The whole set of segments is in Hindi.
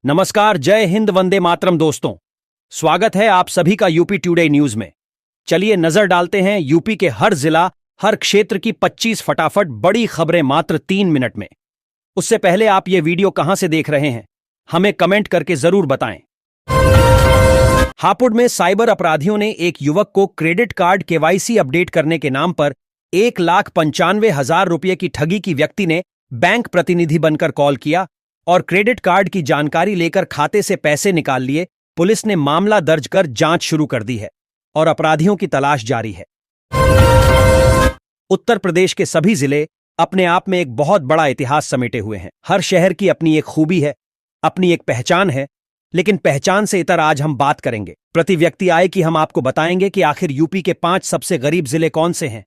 नमस्कार, जय हिंद, वंदे मातरम दोस्तों। स्वागत है आप सभी का यूपी टुडे न्यूज में। चलिए नजर डालते हैं यूपी के हर जिला, हर क्षेत्र की 25 फटाफट बड़ी खबरें मात्र 3 मिनट में। उससे पहले आप ये वीडियो कहां से देख रहे हैं, हमें कमेंट करके जरूर बताएं। हापुड़ में साइबर अपराधियों ने एक युवक को क्रेडिट कार्ड केवाईसी अपडेट करने के नाम पर 1,95,000 रुपये की ठगी की व्यक्ति ने बैंक प्रतिनिधि बनकर कॉल किया और क्रेडिट कार्ड की जानकारी लेकर खाते से पैसे निकाल लिए। पुलिस ने मामला दर्ज कर जांच शुरू कर दी है और अपराधियों की तलाश जारी है। उत्तर प्रदेश के सभी जिले अपने आप में एक बहुत बड़ा इतिहास समेटे हुए हैं। हर शहर की अपनी एक खूबी है, अपनी एक पहचान है, लेकिन पहचान से इतर आज हम बात करेंगे। प्रति व्यक्ति आय की हम आपको बताएंगे कि आखिर यूपी के 5 सबसे गरीब जिले कौन से हैं।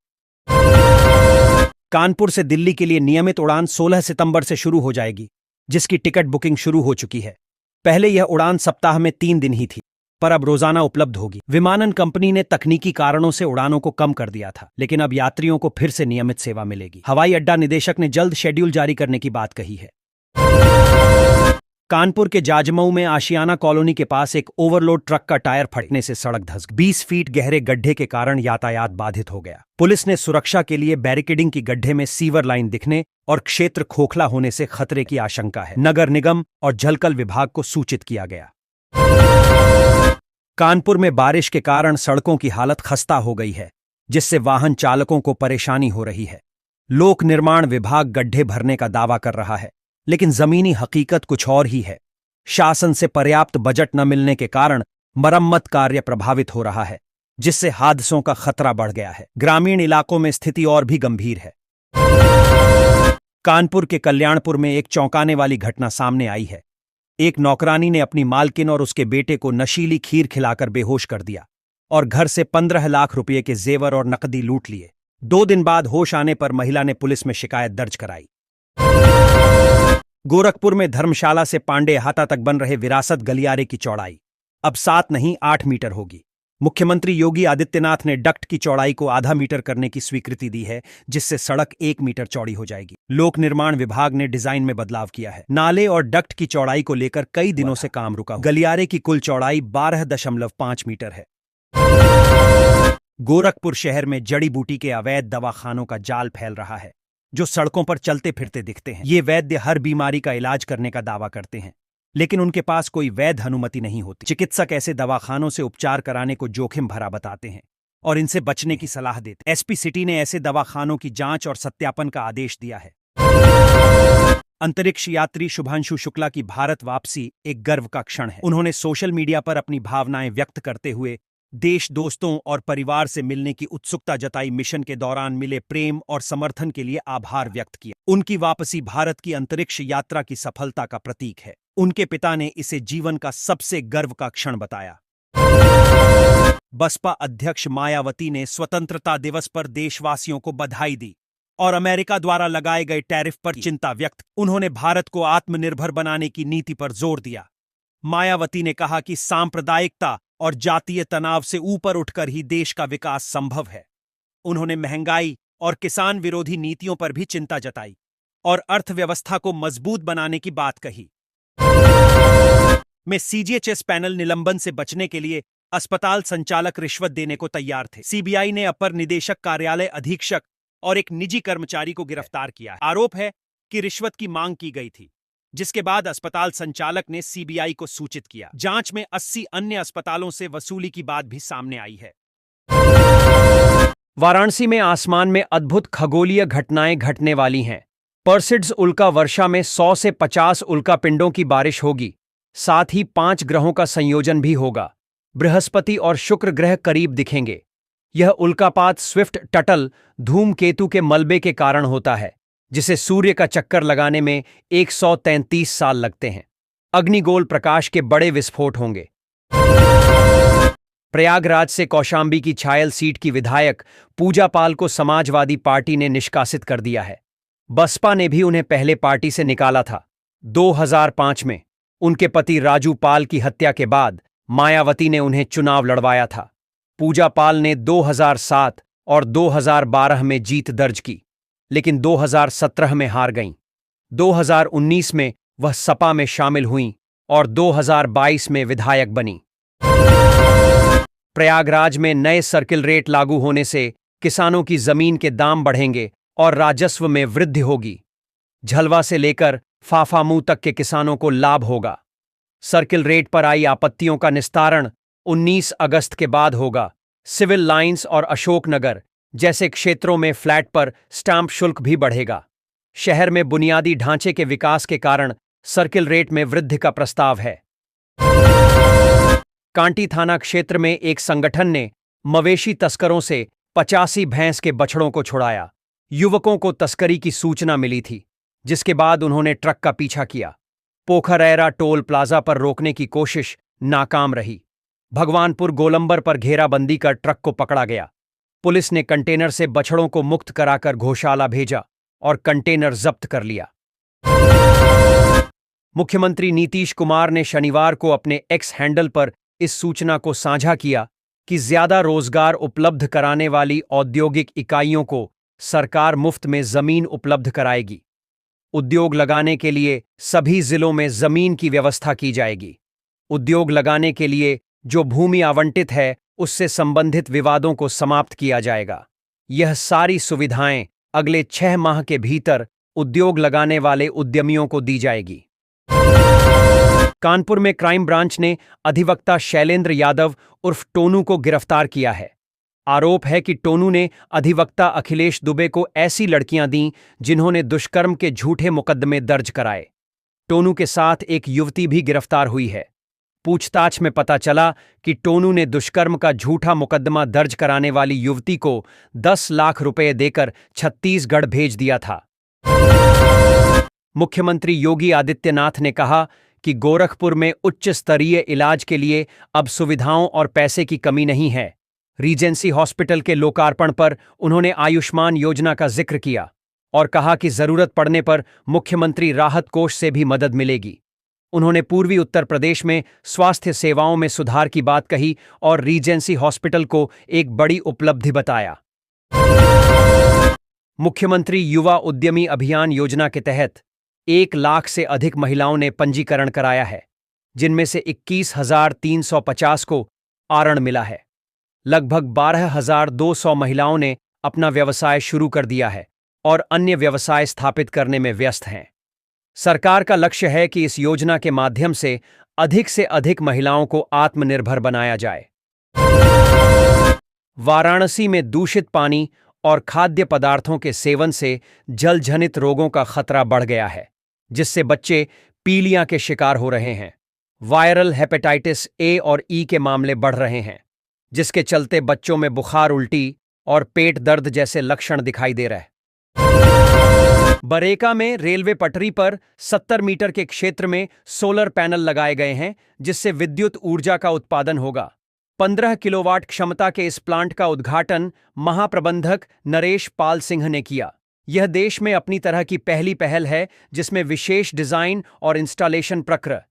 कानपुर से दिल्ली के लिए नियमित उड़ान 16 सितंबर से शुरू हो जाएगी, जिसकी टिकट बुकिंग शुरू हो चुकी है। पहले यह उड़ान सप्ताह में 3 दिन ही थी, पर अब रोजाना उपलब्ध होगी। विमानन कंपनी ने तकनीकी कारणों से उड़ानों को कम कर दिया था, लेकिन अब यात्रियों को फिर से नियमित सेवा मिलेगी। हवाई अड्डा निदेशक ने जल्द शेड्यूल जारी करने की बात कही है। कानपुर के जाजमऊ में आशियाना कॉलोनी के पास एक ओवरलोड ट्रक का टायर फटने से सड़क धंस गई। 20 फीट गहरे गड्ढे के कारण यातायात बाधित हो गया। पुलिस ने सुरक्षा के लिए बैरिकेडिंग की गड्ढे में सीवर लाइन दिखने और क्षेत्र खोखला होने से खतरे की आशंका है। नगर निगम और जलकल विभाग को सूचित किया गया। कानपुर में बारिश के कारण सड़कों की हालत खस्ता हो गई है, जिससे वाहन चालकों को परेशानी हो रही है। लोक निर्माण विभाग गड्ढे भरने का दावा कर रहा है, लेकिन जमीनी हकीकत कुछ और ही है। शासन से पर्याप्त बजट न मिलने के कारण मरम्मत कार्य प्रभावित हो रहा है, जिससे हादसों का खतरा बढ़ गया है। ग्रामीण इलाकों में स्थिति और भी गंभीर है। कानपुर के कल्याणपुर में एक चौंकाने वाली घटना सामने आई है। एक नौकरानी ने अपनी मालकिन और उसके बेटे को नशीली खीर खिलाकर बेहोश कर दिया और घर से 15 लाख रुपए के जेवर और नकदी लूट लिए। 2 दिन बाद होश आने पर महिला ने पुलिस में शिकायत दर्ज कराई। गोरखपुर में धर्मशाला से पांडे हाता तक बन रहे विरासत गलियारे की चौड़ाई अब 7 नहीं 8 मीटर होगी। मुख्यमंत्री योगी आदित्यनाथ ने डक्ट की चौड़ाई को आधा मीटर करने की स्वीकृति दी है, जिससे सड़क 1 मीटर चौड़ी हो जाएगी। लोक निर्माण विभाग ने डिजाइन में बदलाव किया है। नाले और डक्ट की चौड़ाई को लेकर कई दिनों से काम रुका हुआ। गलियारे की कुल चौड़ाई 12.5 मीटर है। गोरखपुर शहर में जड़ी बूटी के अवैध दवाखानों का जाल फैल रहा है, जो सड़कों पर चलते फिरते दिखते हैं। ये वैद्य हर बीमारी का इलाज करने का दावा करते हैं, लेकिन उनके पास कोई वैध अनुमति नहीं होती। चिकित्सक ऐसे दवाखानों से उपचार कराने को जोखिम भरा बताते हैं और इनसे बचने की सलाह देते। एसपी सिटी ने ऐसे दवाखानों की जांच और सत्यापन का आदेश दिया है। अंतरिक्ष यात्री शुभांशु शुक्ला की भारत वापसी एक गर्व का क्षण है। उन्होंने सोशल मीडिया पर अपनी भावनाएं व्यक्त करते हुए देश, दोस्तों और परिवार से मिलने की उत्सुकता जताई। मिशन के दौरान मिले प्रेम और समर्थन के लिए आभार व्यक्त किया। उनकी वापसी भारत की अंतरिक्ष यात्रा की सफलता का प्रतीक है। उनके पिता ने इसे जीवन का सबसे गर्व का क्षण बताया। बसपा अध्यक्ष मायावती ने स्वतंत्रता दिवस पर देशवासियों को बधाई दी और अमेरिका द्वारा लगाए गए टैरिफ पर चिंता व्यक्त। उन्होंने भारत को आत्मनिर्भर बनाने की नीति पर जोर दिया। मायावती ने कहा कि सांप्रदायिकता और जातीय तनाव से ऊपर उठकर ही देश का विकास संभव है। उन्होंने महंगाई और किसान विरोधी नीतियों पर भी चिंता जताई और अर्थव्यवस्था को मजबूत बनाने की बात कही। में सीजीएचएस पैनल निलंबन से बचने के लिए अस्पताल संचालक रिश्वत देने को तैयार थे। सीबीआई ने अपर निदेशक कार्यालय अधीक्षक और एक निजी कर्मचारी को गिरफ्तार किया है। आरोप है कि रिश्वत की मांग की गई थी, जिसके बाद अस्पताल संचालक ने सीबीआई को सूचित किया। जांच में 80 अन्य अस्पतालों से वसूली की बात भी सामने आई है। वाराणसी में आसमान में अद्भुत खगोलीय घटनाएं घटने वाली हैं। पर्सिड्स उल्का वर्षा में 100 से 50 उल्का पिंडों की बारिश होगी। साथ ही 5 ग्रहों का संयोजन भी होगा। बृहस्पति और शुक्र ग्रह करीब दिखेंगे। यह उल्कापात स्विफ्ट टटल धूमकेतु के मलबे के कारण होता है, जिसे सूर्य का चक्कर लगाने में 133 साल लगते हैं। अग्निगोल प्रकाश के बड़े विस्फोट होंगे। प्रयागराज से कौशांबी की छायल सीट की विधायक पूजा पाल को समाजवादी पार्टी ने निष्कासित कर दिया है। बसपा ने भी उन्हें पहले पार्टी से निकाला था। 2005 में उनके पति राजू पाल की हत्या के बाद मायावती ने उन्हें चुनाव लड़वाया था। पूजा पाल ने 2007 और 2012 में जीत दर्ज की, लेकिन 2017 में हार गईं। 2019 में वह सपा में शामिल हुईं और 2022 में विधायक बनी। प्रयागराज में नए सर्किल रेट लागू होने से किसानों की जमीन के दाम बढ़ेंगे और राजस्व में वृद्धि होगी। झलवा से लेकर फाफामू तक के किसानों को लाभ होगा। सर्किल रेट पर आई आपत्तियों का निस्तारण 19 अगस्त के बाद होगा। सिविल लाइंस और अशोकनगर जैसे क्षेत्रों में फ्लैट पर स्टाम्प शुल्क भी बढ़ेगा। शहर में बुनियादी ढांचे के विकास के कारण सर्किल रेट में वृद्धि का प्रस्ताव है। कांटी थाना क्षेत्र में एक संगठन ने मवेशी तस्करों से 85 भैंस के बछड़ों को छुड़ाया। युवकों को तस्करी की सूचना मिली थी, जिसके बाद उन्होंने ट्रक का पीछा किया। पोखरैरा टोल प्लाजा पर रोकने की कोशिश नाकाम रही। भगवानपुर गोलंबर पर घेराबंदी कर ट्रक को पकड़ा गया। पुलिस ने कंटेनर से बछड़ों को मुक्त कराकर गौशाला भेजा और कंटेनर जब्त कर लिया। मुख्यमंत्री नीतीश कुमार ने शनिवार को अपने एक्स हैंडल पर इस सूचना को साझा किया कि ज्यादा रोजगार उपलब्ध कराने वाली औद्योगिक इकाइयों को सरकार मुफ्त में जमीन उपलब्ध कराएगी। उद्योग लगाने के लिए सभी जिलों में जमीन की व्यवस्था की जाएगी। उद्योग लगाने के लिए जो भूमि आवंटित है उससे संबंधित विवादों को समाप्त किया जाएगा। यह सारी सुविधाएं अगले 6 माह के भीतर उद्योग लगाने वाले उद्यमियों को दी जाएगी। कानपुर में क्राइम ब्रांच ने अधिवक्ता शैलेंद्र यादव उर्फ टोनू को गिरफ्तार किया है। आरोप है कि टोनू ने अधिवक्ता अखिलेश दुबे को ऐसी लड़कियां दीं जिन्होंने दुष्कर्म के झूठे मुकदमे दर्ज कराए। टोनू के साथ एक युवती भी गिरफ्तार हुई है। पूछताछ में पता चला कि टोनू ने दुष्कर्म का झूठा मुकदमा दर्ज कराने वाली युवती को 10 लाख रुपए देकर छत्तीसगढ़ भेज दिया था। मुख्यमंत्री योगी आदित्यनाथ ने कहा कि गोरखपुर में उच्च स्तरीय इलाज के लिए अब सुविधाओं और पैसे की कमी नहीं है। रीजेंसी हॉस्पिटल के लोकार्पण पर उन्होंने आयुष्मान योजना का जिक्र किया और कहा कि जरूरत पड़ने पर मुख्यमंत्री राहत कोष से भी मदद मिलेगी। उन्होंने पूर्वी उत्तर प्रदेश में स्वास्थ्य सेवाओं में सुधार की बात कही और रीजेंसी हॉस्पिटल को एक बड़ी उपलब्धि बताया। मुख्यमंत्री युवा उद्यमी अभियान योजना के तहत 1 लाख से अधिक महिलाओं ने पंजीकरण कराया है, जिनमें से 21,350 को आरण मिला है। लगभग 12,200 महिलाओं ने अपना व्यवसाय शुरू कर दिया है और अन्य व्यवसाय स्थापित करने में व्यस्त हैं। सरकार का लक्ष्य है कि इस योजना के माध्यम से अधिक महिलाओं को आत्मनिर्भर बनाया जाए। वाराणसी में दूषित पानी और खाद्य पदार्थों के सेवन से जलजनित रोगों का खतरा बढ़ गया है, जिससे बच्चे पीलिया के शिकार हो रहे हैं। वायरल हेपेटाइटिस ए और ई के मामले बढ़ रहे हैं, जिसके चलते बच्चों में बुखार, उल्टी और पेट दर्द जैसे लक्षण दिखाई दे रहे हैं। बरेका में रेलवे पटरी पर 70 मीटर के क्षेत्र में सोलर पैनल लगाए गए हैं, जिससे विद्युत ऊर्जा का उत्पादन होगा। 15 किलोवाट क्षमता के इस प्लांट का उद्घाटन महाप्रबंधक नरेश पाल सिंह ने किया। यह देश में अपनी तरह की पहली पहल है जिसमें विशेष डिजाइन और इंस्टॉलेशन प्रक्रिया